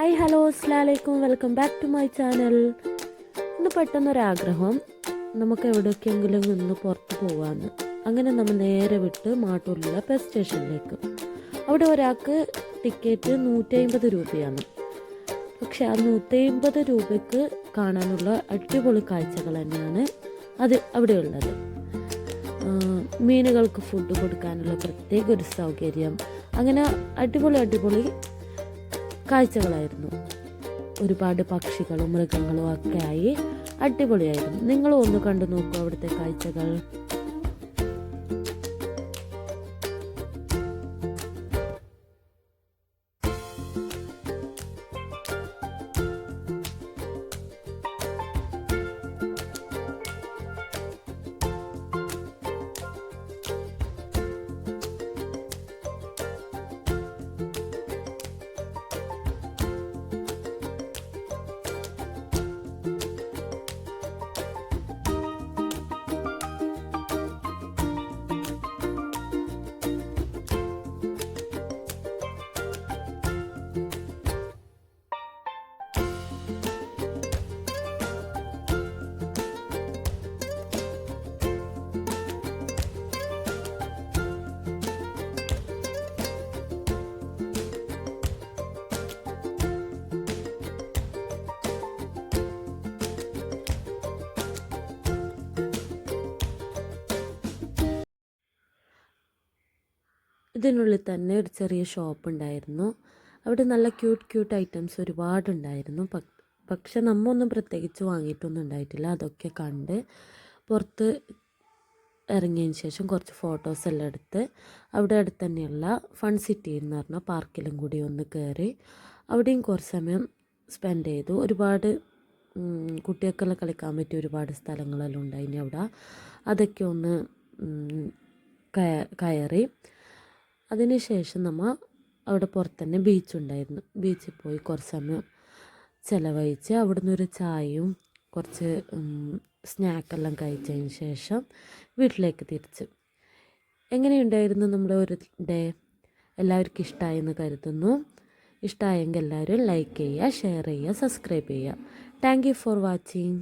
Hi hello അസ്സലാമലൈക്കും, welcome back to my channel. ഇന്ന് പെട്ടെന്നൊരാഗ്രഹം, നമുക്ക് എവിടേക്കെങ്കിലും നിന്ന് പുറത്ത് പോകാമെന്ന്. അങ്ങനെ നമ്മൾ നേരെ വിട്ട് മാട്ടൂരിലുള്ള ബസ് സ്റ്റേഷനിലേക്ക്. അവിടെ ഒരാൾക്ക് ടിക്കറ്റ് 150 രൂപയാണ്. പക്ഷെ ആ 150 രൂപയ്ക്ക് കാണാനുള്ള അടിപൊളി കാഴ്ചകൾ തന്നെയാണ് അവിടെയുള്ളത്. മീനുകൾക്ക് ഫുഡ് കൊടുക്കാനുള്ള പ്രത്യേക ഒരു സൗകര്യം, അങ്ങനെ അടിപൊളി കാഴ്ചകളായിരുന്നു. ഒരുപാട് പക്ഷികളും മൃഗങ്ങളും ഒക്കെ ആയി അടിപൊളിയായിരുന്നു. നിങ്ങളും ഒന്ന് കണ്ടു നോക്കൂ അവിടുത്തെ കാഴ്ചകൾ. ഇതിനുള്ളിൽ തന്നെ ഒരു ചെറിയ ഷോപ്പ് ഉണ്ടായിരുന്നു. അവിടെ നല്ല ക്യൂട്ട് ഐറ്റംസ് ഒരുപാടുണ്ടായിരുന്നു. പക്ഷെ നമ്മൊന്നും പ്രത്യേകിച്ച് വാങ്ങിയിട്ടൊന്നും ഉണ്ടായിട്ടില്ല. അതൊക്കെ കണ്ട് പുറത്ത് ഇറങ്ങിയതിന് ശേഷം കുറച്ച് ഫോട്ടോസ് എല്ലാം എടുത്ത് അവിടെ അടുത്ത് തന്നെയുള്ള ഫൺ സിറ്റി എന്ന് പറഞ്ഞ പാർക്കിലും കൂടി ഒന്ന് കയറി അവിടെയും കുറച്ച് സമയം സ്പെൻഡ് ചെയ്തു. ഒരുപാട് കുട്ടികൾക്കെല്ലാം കളിക്കാൻ പറ്റിയ ഒരുപാട് സ്ഥലങ്ങളെല്ലാം ഉണ്ടായിനി അവിടെ. അതൊക്കെ ഒന്ന് കയറി. അതിനുശേഷം നമ്മൾ അവിടെ പുറത്ത് തന്നെ ബീച്ചുണ്ടായിരുന്നു. ബീച്ചിൽ പോയി കുറച്ച് സമയം ചിലവഴിച്ച് അവിടുന്ന് ഒരു ചായയും കുറച്ച് സ്നാക്കെല്ലാം കഴിച്ചതിന് ശേഷം വീട്ടിലേക്ക് തിരിച്ച്. എങ്ങനെയുണ്ടായിരുന്നു നമ്മുടെ ഒരു ഡേ? എല്ലാവർക്കും ഇഷ്ടമായെന്ന് കരുതുന്നു. ഇഷ്ടമായെങ്കിൽ എല്ലാവരും ലൈക്ക് ചെയ്യുക, ഷെയർ ചെയ്യുക, സബ്സ്ക്രൈബ് ചെയ്യുക. Thank you for watching.